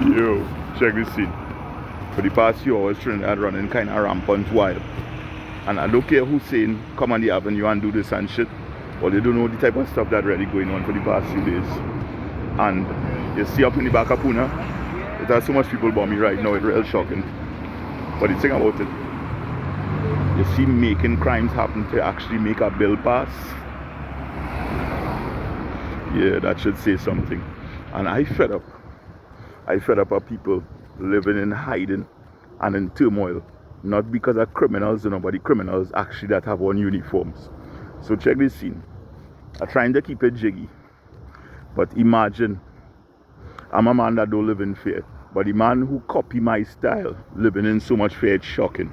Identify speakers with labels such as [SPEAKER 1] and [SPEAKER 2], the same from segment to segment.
[SPEAKER 1] Yo, check this scene. For the past few hours, Trinidad running kind of rampant wild. And I don't care who's saying, come on the avenue and do this and shit. Or they don't know the type of stuff that really going on for the past few days. And you see up in the back of Puna, it has so much people about me right now, it's real shocking. But the thing about it, you see making crimes happen to actually make a bill pass. Yeah, that should say something. And I fed up of people living in hiding and in turmoil. Not because of criminals, but the criminals actually that have on uniforms. So check this scene. I'm trying to keep it jiggy. But imagine, I'm a man that don't live in fear. But the man who copy my style, living in so much fear, it's shocking.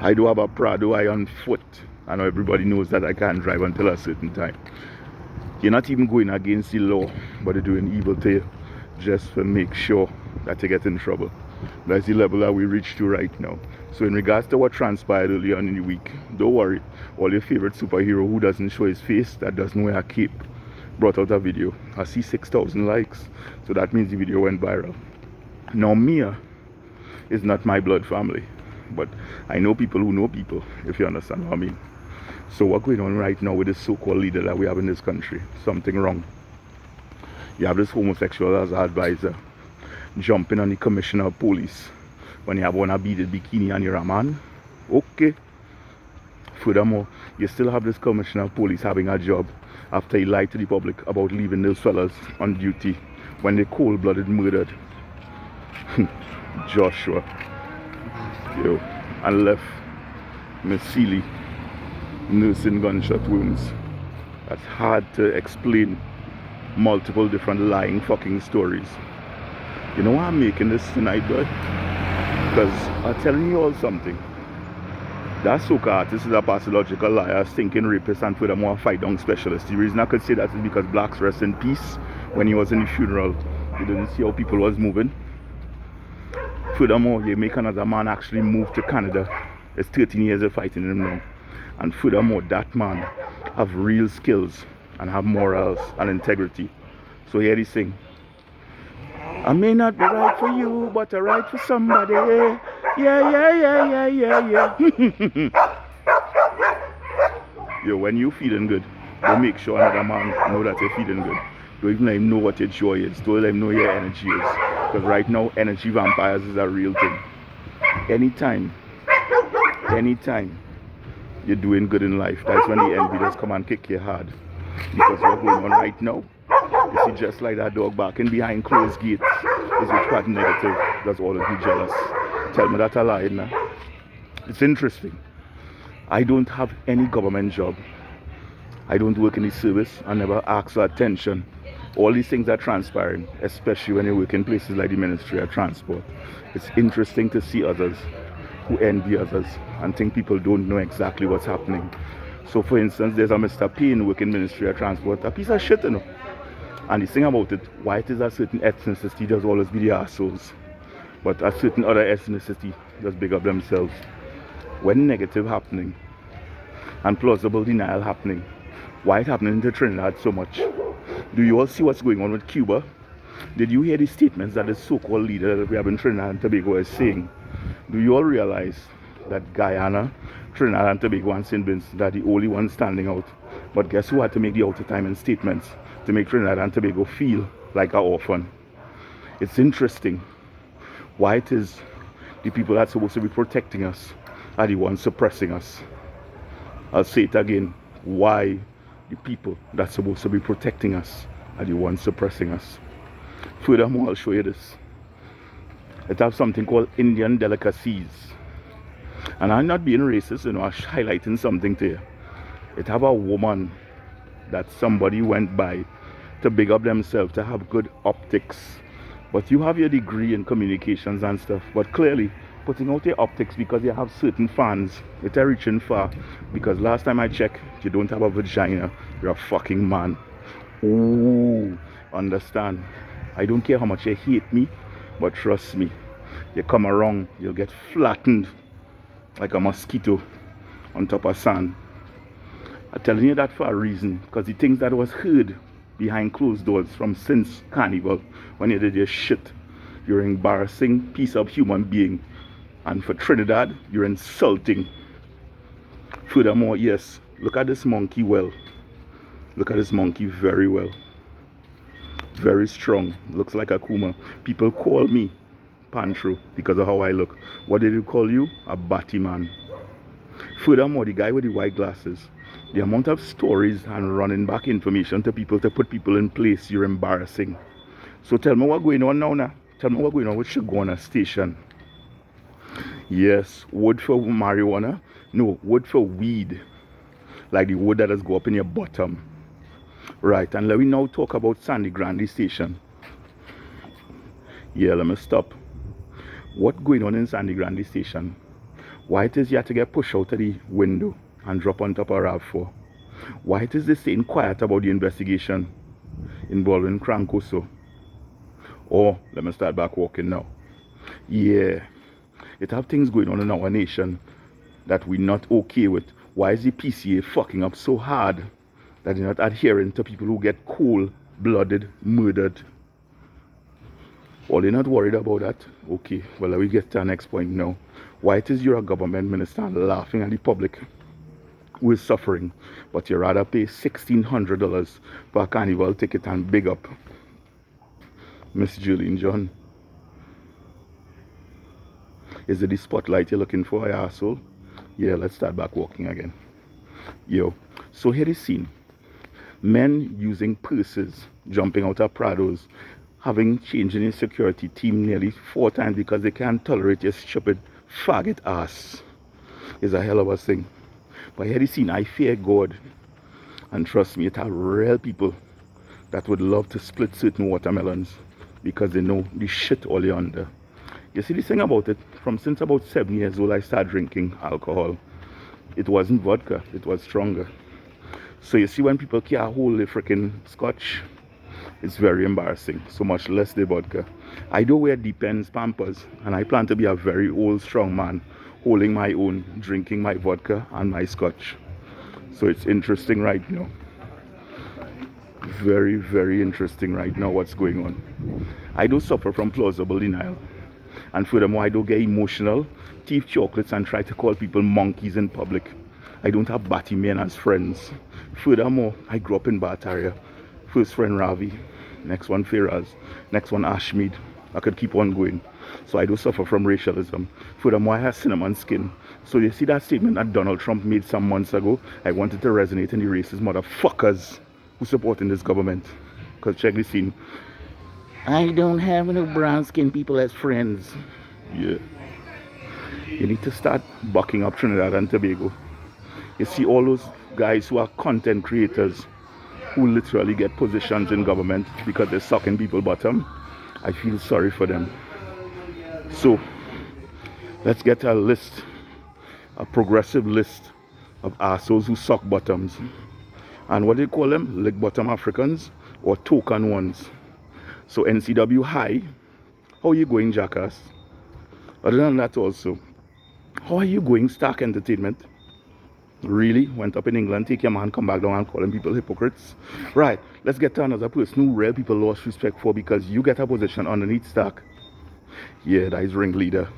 [SPEAKER 1] I do have a Prado, I on foot. I know everybody knows that I can't drive until a certain time. You're not even going against the law, but you're doing evil to you just to make sure that you get in trouble. That's the level that we reach to right now. So in regards to what transpired earlier on in the week, don't worry. All your favorite superhero who doesn't show his face, that doesn't wear a cape, brought out a video. I see 6,000 likes, so that means the video went viral. Now Mia is not my blood family, but I know people who know people, if you understand what I mean. So what's going on right now with this so-called leader that we have in this country? Something wrong. You have this homosexual as an advisor, jumping on the commissioner of police when you have on a beaded bikini and you're a man. Okay. Furthermore, you still have this commissioner of police having a job after he lied to the public about leaving those fellas on duty when they cold-blooded murdered Joshua, yo, and left Miss Seeley nursing gunshot wounds. That's hard to explain. Multiple different lying fucking stories. You know why I'm making this tonight, bro? Because I'm telling you all something. That soca artist is a pathological liar, stinking rapist, and furthermore a fight down specialist. The reason I could say that is because blacks rest in peace. When he was in the funeral, you didn't see how people was moving. Furthermore, you make another man actually move to Canada. It's 13 years of fighting him now. And furthermore, that man have real skills and have morals and integrity. So here this thing. I may not be right for you, but I'm right for somebody. Yeah. Yo, when you feeling good, don't make sure another man know that you're feeling good. Don't even let him know what your joy is. Don't let him know your energy is. Because right now, energy vampires is a real thing. Anytime you're doing good in life, that's when the envy does come and kick you hard. Because what's going on right now, you see, just like that dog barking behind closed gates is which part negative does always be jealous. Tell me that a lie, nah? It's interesting. I don't have any government job. I don't work in the service. I never ask for attention. All these things are transpiring, especially when you work in places like the Ministry of Transport. It's interesting to see others who envy others and think people don't know exactly what's happening. So for instance, there's a Mr. Payne working Ministry of Transport, a piece of shit, you know. And the thing about it, white is a certain ethnicity, does always be the assholes. But a certain other ethnicity just big up themselves. When negative happening and plausible denial happening, why it happening to Trinidad so much? Do you all see what's going on with Cuba? Did you hear the statements that the so-called leader that we have in Trinidad and Tobago is saying? Do you all realize that Guyana, Trinidad and Tobago and St. Vincent are the only ones standing out? But guess who had to make the outer time and statements to make Trinidad and Tobago feel like an orphan? It's interesting why it is the people that's supposed to be protecting us are the ones suppressing us. I'll say it again. Why the people that's supposed to be protecting us are the ones suppressing us. Furthermore, I'll show you this. It has something called Indian delicacies. And I'm not being racist, I'm highlighting something to you. It have a woman that somebody went by to big up themselves, to have good optics. But you have your degree in communications and stuff, but clearly putting out your optics because you have certain fans, it's reaching far. Because last time I checked, you don't have a vagina, you're a fucking man. Ooh, understand? I don't care how much you hate me, but trust me, you come around, you'll get flattened like a mosquito on top of sand. I'm telling you that for a reason, because the things that was heard behind closed doors from since Carnival, when you did your shit, You're an embarrassing piece of human being. And for Trinidad, you're insulting. Furthermore, yes, look at this monkey well. Look at this monkey very well. Very strong. Looks like a Kuma. People call me Pantro because of how I look. What did you call you? A batty man. Furthermore, the guy with the white glasses. The amount of stories and running back information to people to put people in place, you're embarrassing. So tell me what's going on now. Tell me what's going on with Shigona Station. Yes, wood for marijuana. No, wood for weed. Like the wood that has go up in your bottom. Right, and let me now talk about Sandy Grande Station. Yeah, let me stop. What's going on in Sandy Grande Station? Why it is you have to get pushed out of the window and drop on top of RAV4? Why it is they staying quiet about the investigation involving Crancoso? Or, let me start back walking now. Yeah, it have things going on in our nation that we're not okay with. Why is the PCA fucking up so hard that they're not adhering to people who get cold-blooded murdered? Or they're not worried about that? Okay, well, we get to our next point now. Why it is you're a government minister laughing at the public who is suffering, but you rather pay $1,600 for a carnival ticket and big up Miss Julian John? Is it the spotlight you're looking for, asshole? Yeah, let's start back walking again. Yo, so here is scene. Men using purses, jumping out of Prados, having changed in security team nearly 4 times because they can't tolerate your stupid faggot ass. Is a hell of a thing. But here is scene. I fear God. And trust me, it are real people that would love to split certain watermelons because they know the shit all yonder. You see the thing about it, from since about 7 years old I started drinking alcohol. It wasn't vodka, it was stronger. So you see when people can't hold the freaking scotch, it's very embarrassing, so much less the vodka. I do wear Depends Pampers, and I plan to be a very old strong man, holding my own, drinking my vodka and my scotch. So it's interesting right now. Very, very interesting right now what's going on. I do suffer from plausible denial. And furthermore, I don't get emotional, thief chocolates and try to call people monkeys in public. I don't have batty men as friends. Furthermore, I grew up in Bataria. First friend Ravi, next one Firaz, next one Ashmead. I could keep on going. So I do suffer from racialism. Furthermore, I have cinnamon skin. So you see that statement that Donald Trump made some months ago? I wanted to resonate in the racist motherfuckers who supporting this government. Because check this scene. I don't have no brown skin people as friends. Yeah. You need to start bucking up Trinidad and Tobago. You see all those guys who are content creators who literally get positions in government because they're sucking people bottom. I feel sorry for them. So, let's get a list, a progressive list of assholes who suck bottoms. And what do you call them? Lick bottom Africans or token ones. So NCW High, how are you going, jackass? Other than that also, how are you going, Stark Entertainment? Really? Went up in England, take your man, come back down and calling people hypocrites? Right, let's get to another person who real people lost respect for because you get a position underneath Stark. Yeah, that is ringleader.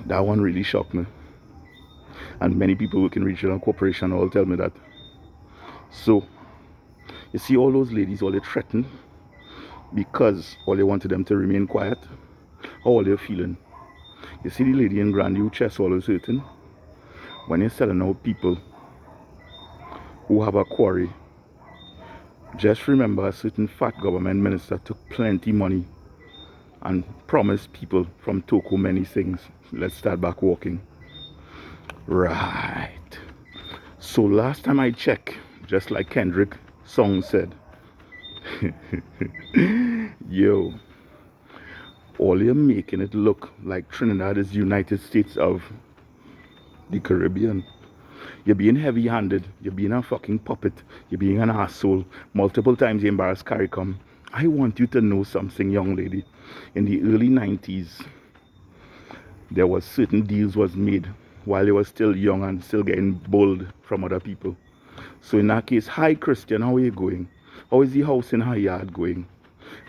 [SPEAKER 1] That one really shocked me. And many people working in regional corporation all tell me that. So, you see all those ladies, all they threaten because all they wanted them to remain quiet. How are they feeling? You see the lady in Grande who chest always hurting? When you're selling out people who have a quarry, just remember a certain fat government minister took plenty money and promised people from Toko many things. Let's start back walking. Right. So last time I checked, just like Kendrick song said, yo, all you're making it look like Trinidad is United States of the Caribbean. You're being heavy-handed. You're being a fucking puppet. You're being an asshole. Multiple times you embarrassed CARICOM. I want you to know something, young lady. In the early 90s, there was certain deals was made while you were still young and still getting bold from other people. So in that case, hi Christian, how are you going? How is the house in her yard going?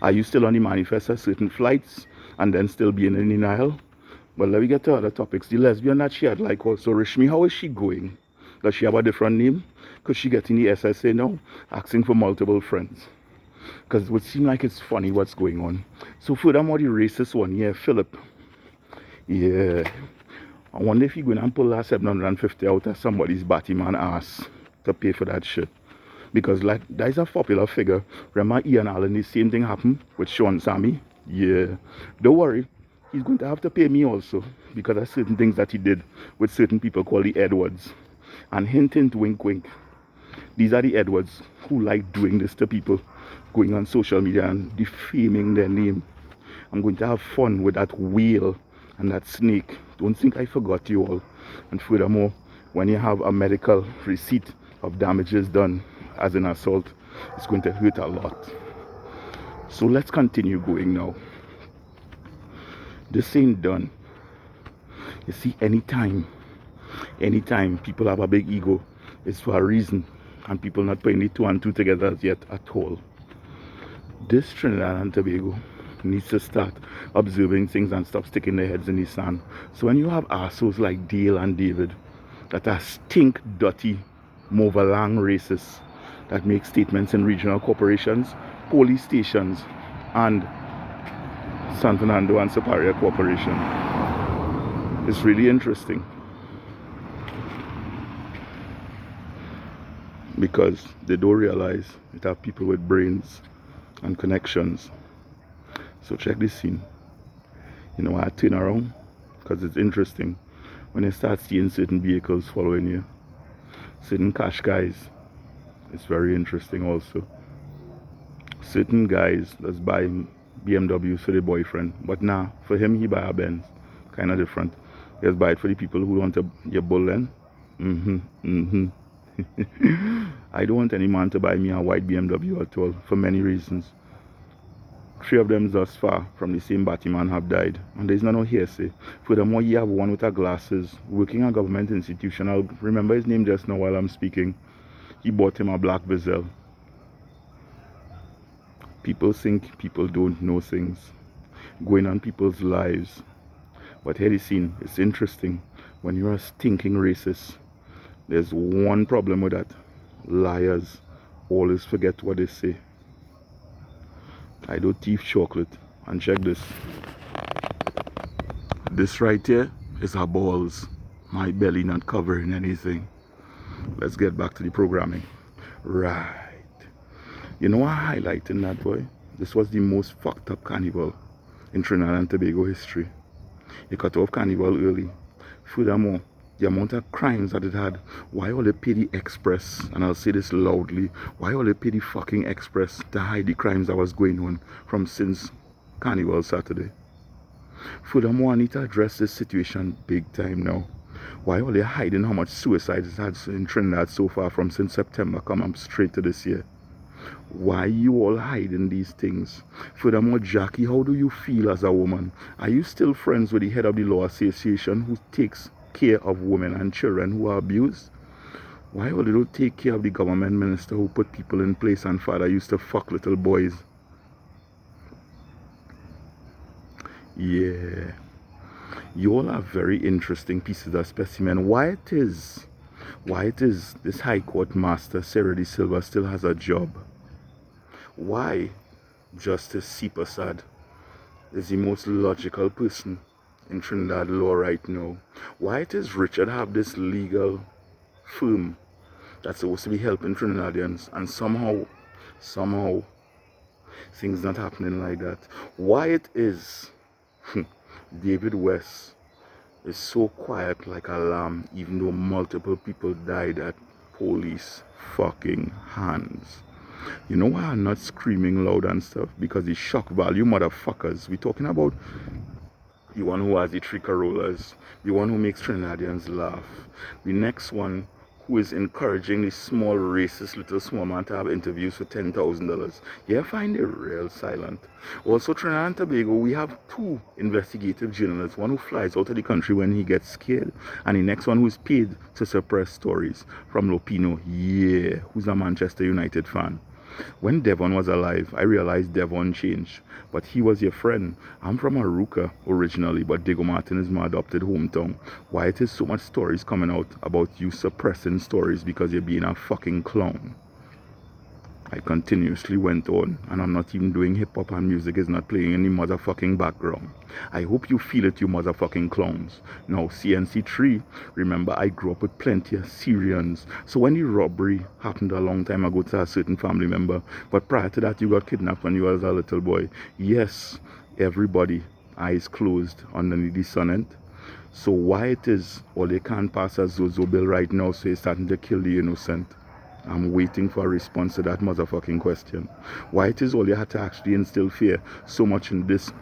[SPEAKER 1] Are you still on the manifest at certain flights and then still being in denial? But let me get to other topics. The lesbian that she had like also Rishmi, how is she going? Does she have a different name? Because she getting the SSA now, asking for multiple friends. Because it would seem like it's funny what's going on. So furthermore, the racist one, yeah, Philip. Yeah. I wonder if you're going to pull that 750 out of somebody's Batman ass to pay for that shit. Because like that is a popular figure. Remember Ian Allen, the same thing happened with Sean Sammy? Yeah. Don't worry. He's going to have to pay me also. Because of certain things that he did with certain people called the Edwards. And hint, hint, wink, wink. These are the Edwards who like doing this to people. Going on social media and defaming their name. I'm going to have fun with that whale and that snake. Don't think I forgot you all. And furthermore, when you have a medical receipt of damages done as an assault, it's going to hurt a lot. So let's continue going now. This ain't done. You see, anytime people have a big ego, it's for a reason. And people not putting the two and two together as yet at all. This Trinidad and Tobago needs to start observing things and stop sticking their heads in the sand. So when you have assholes like Dale and David that are stink, dirty, Movalang racists that make statements in regional corporations, police stations, and San Fernando and Superior Corporation, it's really interesting. Because they don't realize it have people with brains and connections. So check this scene. You know, I turn around because it's interesting when you start seeing certain vehicles following you, certain cash guys. It's very interesting also. Certain guys that's buying BMWs for the boyfriend, but nah, for him he buy a Benz. Kind of different. He just buy it for the people who want to your bullen. I don't want any man to buy me a white BMW at all, for many reasons. 3 of them thus far from the same Batman have died, and there's no hearsay. Furthermore, you have one with a glasses, working at a government institution. I'll remember his name just now while I'm speaking. He bought him a black Vizel. People think people don't know things going on people's lives. But here the scene, it's interesting. When you're a stinking racist, there's one problem with that. Liars always forget what they say. I do thief chocolate. And check this. This right here is her balls. My belly not covering anything. Let's get back to the programming. Right. You know what I highlight in that, boy? This was the most fucked up carnival in Trinidad and Tobago history. It cut off carnival early. Furthermore, the amount of crimes that it had. Why all they pay the express? And I'll say this loudly. Why all they pay the fucking express to hide the crimes that was going on from since Carnival Saturday? Furthermore, I need to address this situation big time now. Why all they hiding how much suicide it had in Trinidad so far from since September come up straight to this year? Why you all hiding these things? Furthermore, Jackie, how do you feel as a woman? Are you still friends with the head of the law association who takes care of women and children who are abused? Why all they don't take care of the government minister who put people in place and father used to fuck little boys? Yeah. You all are very interesting pieces of specimen. Why it is this High Court Master Sarah De Silva still has a job? Why Justice C. Prasad is the most logical person in Trinidad law right now? Why it is Richard have this legal firm that's supposed to be helping Trinidadians, and somehow things not happening like that? Why it is David West is so quiet like a lamb, even though multiple people died at police fucking hands? You know why I'm not screaming loud and stuff? Because the shock value, motherfuckers. We're talking about the one who has the three Corollas, the one who makes Trinidadians laugh, the next one who is encouraging the small racist little small man to have interviews for $10,000. You find it real silent. Also, Trinidad and Tobago, we have 2 investigative journalists, one who flies out of the country when he gets scared, and the next one who's paid to suppress stories, from Lopino, yeah, who's a Manchester United fan. When Devon was alive, I realized Devon changed. But he was your friend. I'm from Aruka originally, but Diego Martin is my adopted hometown. Why it is so much stories coming out about you suppressing stories because you're being a fucking clown? I continuously went on, and I'm not even doing hip-hop, and music is not playing in the motherfucking background. I hope you feel it, you motherfucking clowns. Now, CNC3, remember I grew up with plenty of Syrians. So when the robbery happened a long time ago to a certain family member, but prior to that you got kidnapped when you was a little boy. Yes, everybody, eyes closed underneath the sun. So why it is all they can't pass a Zozo bill right now, so you're starting to kill the innocent? I'm waiting for a response to that motherfucking question. Why it is all you had to actually instill fear so much in this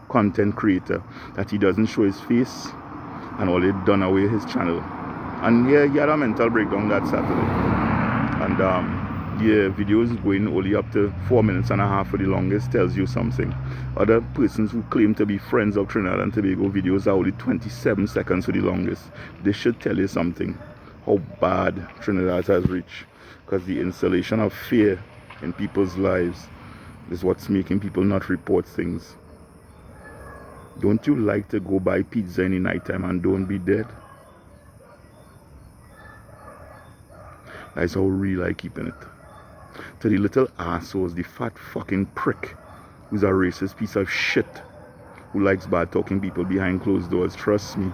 [SPEAKER 1] content creator that he doesn't show his face, and all they done away his channel. And yeah, he had a mental breakdown that Saturday. And yeah, videos going only up to 4 minutes and a half for the longest tells you something. Other persons who claim to be friends of Trinidad and Tobago videos are only 27 seconds for the longest. This should tell you something, how bad Trinidad has reached. Because the installation of fear in people's lives is what's making people not report things. Don't you like to go buy pizza in the nighttime and don't be dead? That's how real I keeping it. To the little assholes, the fat fucking prick who's a racist piece of shit who likes bad talking people behind closed doors, trust me,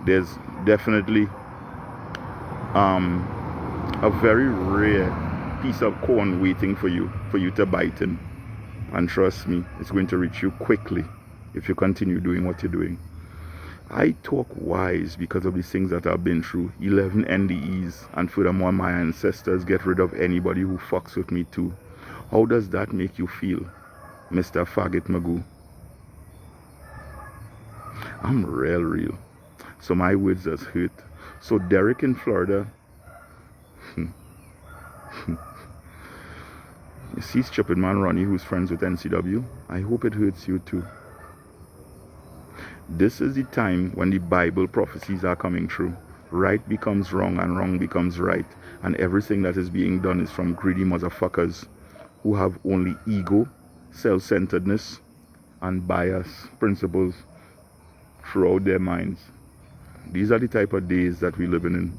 [SPEAKER 1] there's definitely a very rare piece of corn waiting for you to bite in. And trust me, it's going to reach you quickly if you continue doing what you're doing. I talk wise because of these things that I've been through. 11 NDEs, and furthermore my ancestors get rid of anybody who fucks with me too. How does that make you feel, Mr. Faggot Magoo? I'm real. So my words just hurt. So Derek in Florida, you see stupid man Ronnie who's friends with NCW? I hope it hurts you too. This is the time when the Bible prophecies are coming true. Right becomes wrong and wrong becomes right. And everything that is being done is from greedy motherfuckers who have only ego, self-centeredness, and bias principles throughout their minds. These are the type of days that we're living in.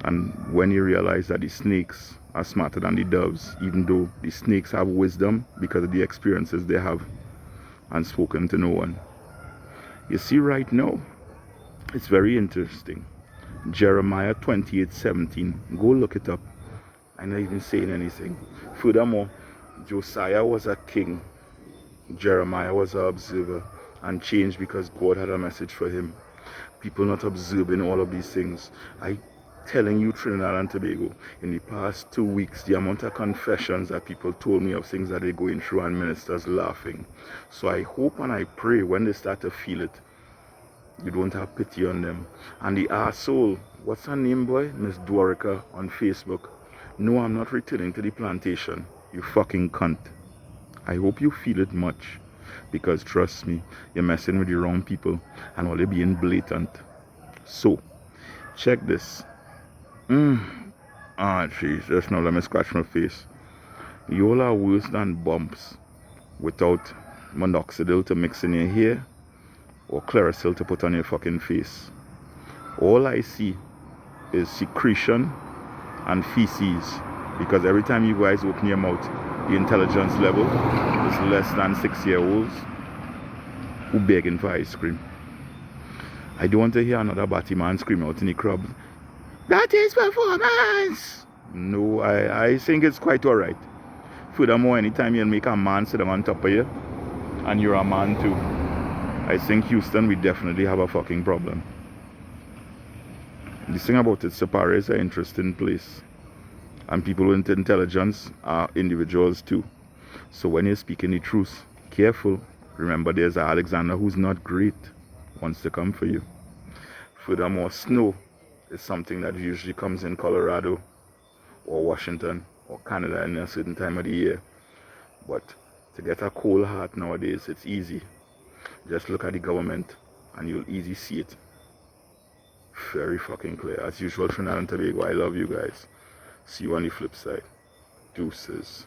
[SPEAKER 1] And when you realize that the snakes are smarter than the doves, even though the snakes have wisdom because of the experiences they have and spoken to no one. You see right now, it's very interesting. Jeremiah 28:17. Go look it up. I'm not even saying anything. Furthermore, Josiah was a king. Jeremiah was an observer and changed because God had a message for him. People not observing all of these things. I telling you, Trinidad and Tobago, in the past 2 weeks, the amount of confessions that people told me of things that they're going through and ministers laughing. So I hope and I pray when they start to feel it, you don't have pity on them. And the arsehole, what's her name, boy? Miss Dwarika on Facebook. No, I'm not returning to the plantation, you fucking cunt. I hope you feel it much. Because trust me, you're messing with the wrong people and all they're being blatant. So, check this. Jesus, now let me scratch my face. You all are worse than bumps without minoxidil to mix in your hair or Clarisil to put on your fucking face. All I see is secretion and feces, because every time you guys open your mouth, the intelligence level is less than 6-year-olds who begging for ice cream. I don't want to hear another batty man scream out in the crowd, "That is performance!" No, I think it's quite alright. Furthermore, anytime you make a man sit on top of you, and you're a man too, I think Houston, we definitely have a fucking problem. The thing about it, Sapara is an interesting place. And people with intelligence are individuals too. So when you're speaking the truth, careful. Remember, there's an Alexander who's not great, wants to come for you. Furthermore, snow is something that usually comes in Colorado or Washington or Canada in a certain time of the year. But to get a cold heart nowadays, it's easy. Just look at the government and you'll easily see it. Very fucking clear. As usual, Trinidad and Tobago, I love you guys. See you on the flip side. Deuces.